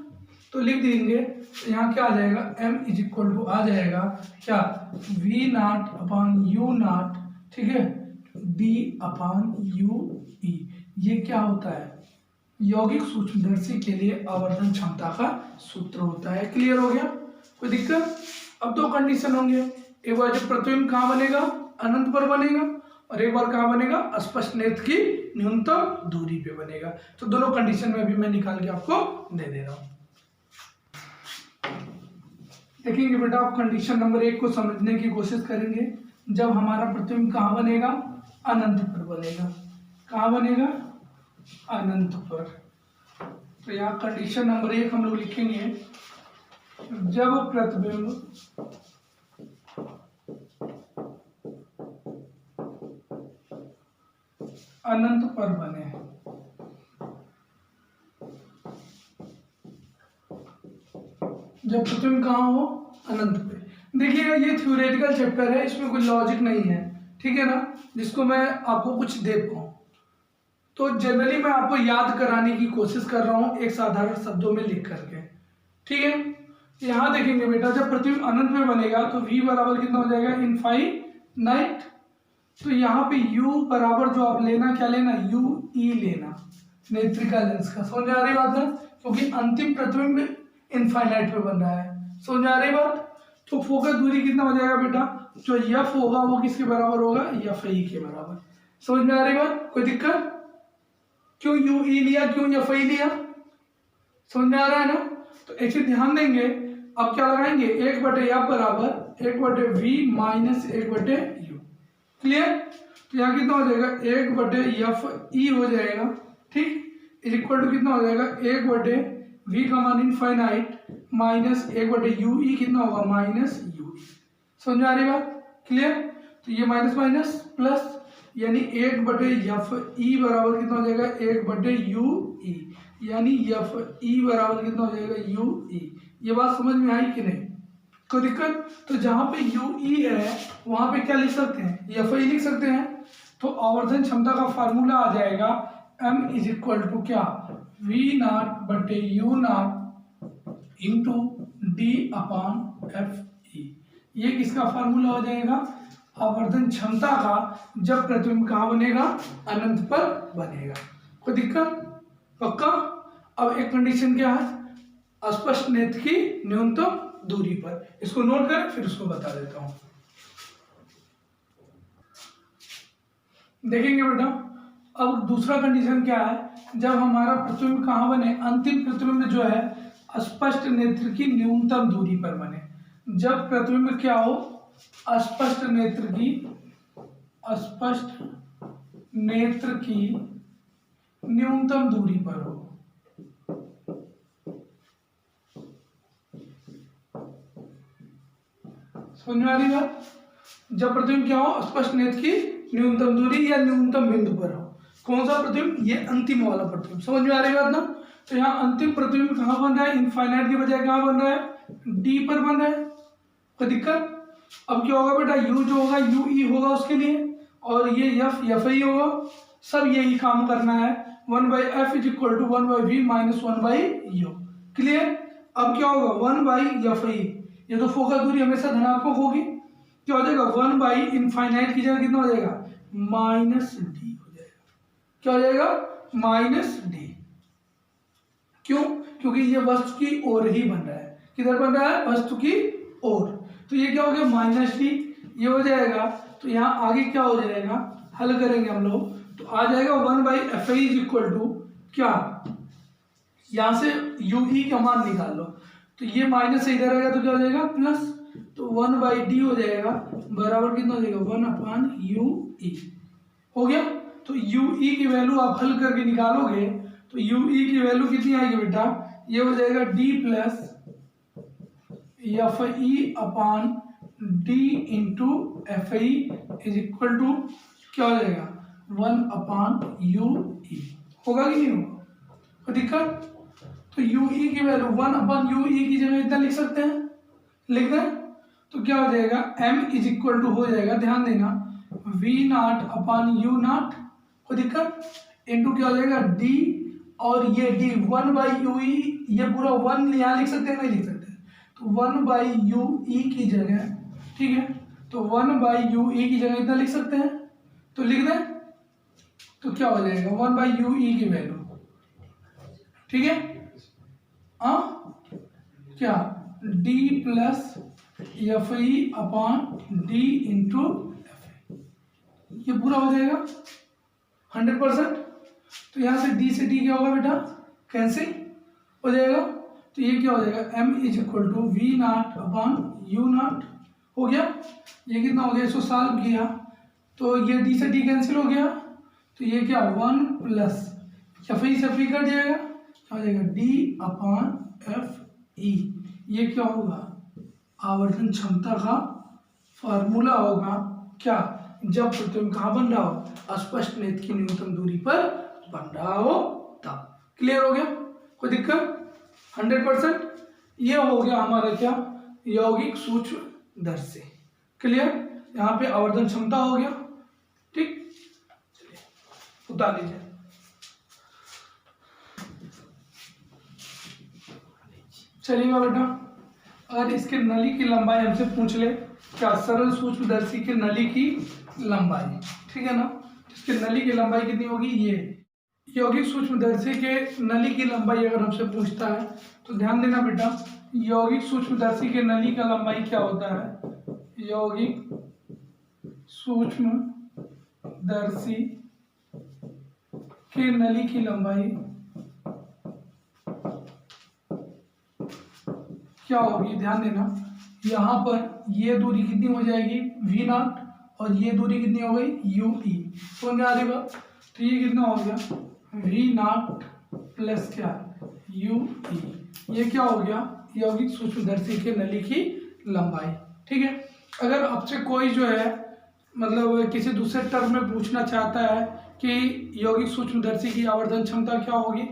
तो लिख देंगे। तो यहाँ क्या आ जाएगा m इज इक्वल टू आ जाएगा क्या v not upon u not, ठीक है, डी अपान यू ई। ये क्या होता है यौगिक सूक्ष्मदर्शी के लिए आवर्धन क्षमता का सूत्र होता है। क्लियर हो गया? कोई दिक्कत? अब दो कंडीशन होंगे, एक बार जब प्रतिबिंब कहाँ बनेगा अनंत पर बनेगा और एक बार कहाँ बनेगा अस्पष्ट नेत्र की न्यूनतम दूरी पे बनेगा। तो दोनों कंडीशन में भी मैं निकाल के आपको दे दे रहा हूं। देखेंगे बेटा आप कंडीशन नंबर 1 को समझने की कोशिश करेंगे। जब हमारा प्रतिबिंब कहाँ बनेगा अनंत पर बनेगा, कहाँ बनेगा अनंत पर। तो यहाँ कंडीशन नंबर 1 हम लोग लिखेंगे जब प्रतिबिंब अनंत पर बने, जब प्रतिबिंब कहाँ हो अनंत पे। देखिएगा ये थ्योरेटिकल चैप्टर है, इसमें कोई लॉजिक नहीं है, ठीक है ना, जिसको मैं आपको कुछ दे पाऊँ। तो जनरली मैं आपको याद कराने की कोशिश कर रहा हूँ एक साधारण शब्दों में लिख करके, ठीक है। यहाँ देखेंगे बेटा जब प्रतिबिंब अनंत में बनेगा तो v बराबर कितना हो जाएगा इनफाइनाइट। तो यहाँ पे u बराबर जो आप लेना क्या लेना यू ई लेना नेत्रिका लेंस का। समझ आ रही बात है? क्योंकि अंतिम प्रतिबिंब इनफाइनाइट पे बन रहा है। समझ आ रही बात? तो फोकस दूरी कितना हो जाएगा बेटा, जो एफ होगा वो किसके बराबर होगा एफ ई के बराबर। समझ में आ रही बात? कोई दिक्कत? क्यों यू ई लिया, क्यों एफ ई लिया? समझ में आ रहा है ना? तो ऐसे ध्यान देंगे। अब क्या लगाएंगे 1/f बराबर 1/v माइनस 1/u। क्लियर? तो यहाँ कितना हो जाएगा 1/fe हो जाएगा, ठीक, इज इक्वल टू कितना हो जाएगा 1/v का मान इनफाइनाइट माइनस 1/ue कितना होगा माइनस ue। समझ आ रही बात? क्लियर? तो ये माइनस माइनस प्लस यानी 1/fe बराबर कितना हो जाएगा 1/ue, यानी fe बराबर कितना हो जाएगा ue। ये बात समझ में आई कि नहीं? कोई दिक्कत? तो जहां पे ue है वहां पे क्या लिख सकते हैं fe लिख सकते हैं। तो आवर्धन क्षमता का फार्मूला आ जाएगा m इज इक्वल टू क्या v नॉट बटे u not into D upon F E. ये किसका फार्मूला हो जाएगा आवर्धन क्षमता का, जब प्रतिबिंब कहाँ बनेगा अनंत पर बनेगा। कोई दिक्कत? पक्का। अब एक कंडीशन क्या है, अस्पष्ट नेत्र की न्यूनतम दूरी पर, इसको नोट करें फिर उसको बता देता हूं। देखेंगे बेटा, अब दूसरा कंडीशन क्या है, जब हमारा प्रतिबिंब कहाँ बने, अंतिम प्रतिबिंब जो है अस्पष्ट नेत्र की न्यूनतम दूरी पर बने। जब प्रतिबिंब क्या हो, अस्पष्ट नेत्र की न्यूनतम दूरी पर हो। समझ में आ रही बात? जब प्रतिबिंब क्या हो, अस्पष्ट नेत्र की न्यूनतम दूरी या न्यूनतम बिंदु पर हो। कौन सा प्रतिबिंब, ये अंतिम वाला प्रतिबिंब। समझ में आ रही बात ना? तो यहाँ अंतिम प्रतिबिंब कहाँ बन रहा है, इनफाइनाइट की बजाय कहाँ बन रहा है, डी पर बन रहा है। कोई दिक्कत? अब क्या होगा बेटा, यू जो होगा यू ई होगा उसके लिए, और ये एफ ई होगा। सब यही काम करना है, 1/f is equal to 1/v minus 1/u। Clear? अब क्या होगा, 1/f ई, ये तो फोकस दूरी हमेशा धनात्मक होगी, क्या हो जाएगा 1 इनफाइनाइट की जगह कितना हो जाएगा, माइनस डी हो जाएगा। क्या हो जाएगा, माइनस डी। क्यों? क्योंकि ये वस्तु की ओर ही बन रहा है। किधर बन रहा है, वस्तु की ओर। तो ये क्या हो गया, माइनस डी, ये हो जाएगा। तो यहाँ आगे क्या हो जाएगा, हल करेंगे हम लोग, तो आ जाएगा 1/f इज इक्वल टू क्या, यहाँ से यू ई का मान निकाल लो, तो ये माइनस से इधर आएगा तो क्या हो जाएगा प्लस, तो 1/d हो जाएगा बराबर कितना हो जाएगा 1/u_e हो गया। तो u_e की वैल्यू आप हल करके निकालोगे तो u_e की वैल्यू कितनी आएगी बेटा, ये हो जाएगा d plus f(e/d into f e is equal to क्या हो जाएगा 1/u_e। होगा कि नहीं होगा, कोई दिक्कत? तो u_e की वैल्यू 1/u_e की जगह इतना लिख सकते हैं, लिख दें तो क्या हो जाएगा m इज इक्वल टू हो जाएगा, ध्यान देना v0/u0, कोई दिक्कत, इंटू क्या हो जाएगा d, और ये d 1/u_e, ये पूरा 1 यहाँ लिख सकते हैं, नहीं लिख सकते, तो 1/u_e की जगह, ठीक है, तो 1/u_e की जगह इतना लिख सकते हैं, तो लिख दें तो क्या हो जाएगा 1/u_e की वैल्यू, ठीक है, हाँ क्या d plus f(e/d into F), ये पूरा हो जाएगा 100%। तो यहाँ से d से d क्या होगा बेटा, कैंसिल हो जाएगा, तो ये क्या हो जाएगा m is equal to v0/u0 हो गया। ये कितना हो गया, इसको सॉल्व किया तो ये d से d कैंसिल हो गया, तो ये क्या 1 प्लस f(e) से f(e) कट जाएगा, क्या हो जाएगा d/f(e), ये क्या होगा आवर्धन क्षमता का फार्मूला होगा, क्या, जब प्रतिबिंब कहाँ बन रहा हो, अस्पष्ट नेत्र की न्यूनतम दूरी पर बन रहा हो तब। क्लियर हो गया, कोई दिक्कत? 100%। ये हो गया हमारा क्या, यौगिक सूक्ष्मदर्शी। क्लियर? यहाँ पे आवर्धन क्षमता हो गया, ठीक, चलिए उतार लीजिए। चलिएगा बेटा, अगर इसके नली की लंबाई हमसे पूछ ले, क्या सरल सूक्ष्मदर्शी के नली की लंबाई, ठीक है ना, इसके नली की लंबाई कितनी होगी, ये यौगिक सूक्ष्मदर्शी के नली की लंबाई अगर हमसे पूछता है तो ध्यान देना बेटा, यौगिक सूक्ष्मदर्शी के नली का लंबाई क्या होता है, यौगिक सूक्ष्मदर्शी के नली की लंबाई क्या होगी, ध्यान देना, यहाँ पर ये दूरी कितनी हो जाएगी v0 और ये दूरी कितनी हो गई u_e, समझ में आ रही बात? तो ये कितना हो गया v0 प्लस क्या u_e, ये क्या हो गया यौगिक सूक्ष्मदर्शी के नली की लंबाई, ठीक है। अगर आपसे कोई जो है मतलब किसी दूसरे टर्म में पूछना चाहता है कि यौगिक सूक्ष्मदर्शी की आवर्धन क्षमता क्या होगी,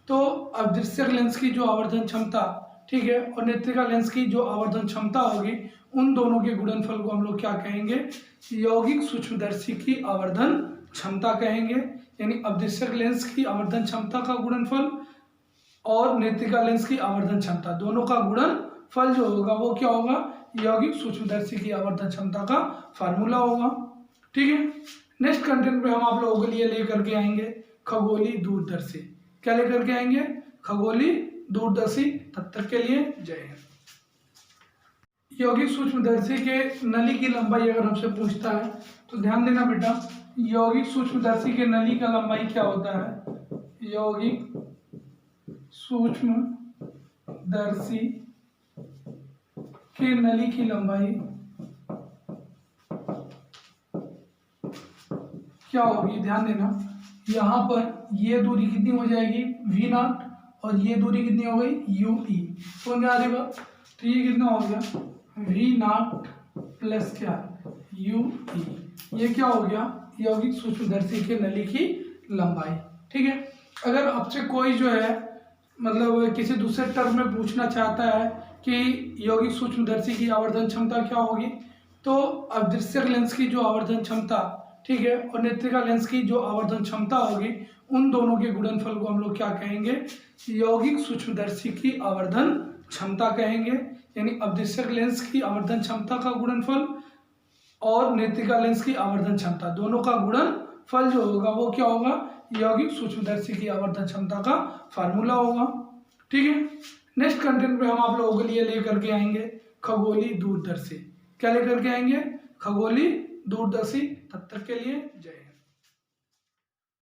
तो अदृश्यक लेंस की जो आवर्धन क्षमता, ठीक है, और नेत्रिका लेंस की जो आवर्धन क्षमता होगी, उन दोनों के गुणनफल को हम लोग क्या कहेंगे, यौगिक सूक्ष्मदर्शी की आवर्धन क्षमता कहेंगे। यानी अदृश्यक लेंस की आवर्धन क्षमता का गुणनफल और नेत्रिका लेंस की आवर्धन क्षमता, दोनों का गुणनफल जो होगा वो क्या होगा, यौगिक सूक्ष्मदर्शी की आवर्धन क्षमता का फार्मूला होगा, ठीक है। नेक्स्ट कंटेंट में हम आप लोगों के लिए लेकर के आएंगे खगोलीय दूरदर्शी। क्या लेकर के आएंगे? खगोलीय दूरदर्शी। तब तक के लिए जय हिंद। यौगिक सूक्ष्मदर्शी के नली की लंबाई अगर हमसे पूछता है तो ध्यान देना बेटा, यौगिक सूक्ष्मदर्शी के नली का लंबाई क्या होता है? यौगिक सूक्ष्मदर्शी के नली की लंबाई क्या होगी? ध्यान देना, यहाँ पर ये दूरी कितनी हो जाएगी? v0 और ये दूरी कितनी हो गई? ue। समझ में आ रही बात? तो ये कितना हो गया? v0 प्लस क्या? ue। ये क्या हो गया? यौगिक सूक्ष्मदर्शी के नली की लंबाई। ठीक है। अगर आपसे कोई जो है मतलब किसी दूसरे टर्म में पूछना चाहता है कि यौगिक सूक्ष्मदर्शी की आवर्धन क्षमता क्या होगी, तो अदृश्यक लेंस की जो आवर्धन क्षमता, ठीक है, और नेत्रिका लेंस की जो आवर्धन क्षमता होगी, उन दोनों के गुणनफल को हम लोग क्या कहेंगे? यौगिक सूक्ष्मदर्शी की आवर्धन क्षमता कहेंगे। यानी अदृश्यक लेंस की आवर्धन क्षमता का गुणनफल और नेत्रिका लेंस की आवर्धन क्षमता, दोनों का गुणनफल जो होगा वो क्या होगा? यौगिक सूक्ष्मदर्शी की आवर्धन क्षमता का फार्मूला होगा। ठीक है। नेक्स्ट कंटेंट पे हम आप लोगों के लिए लेकर के आएंगे खगोलीय दूरदर्शी। क्या लेकर के आएंगे? खगोलीय दूरदर्शी। तब तक के लिए जय हिंद।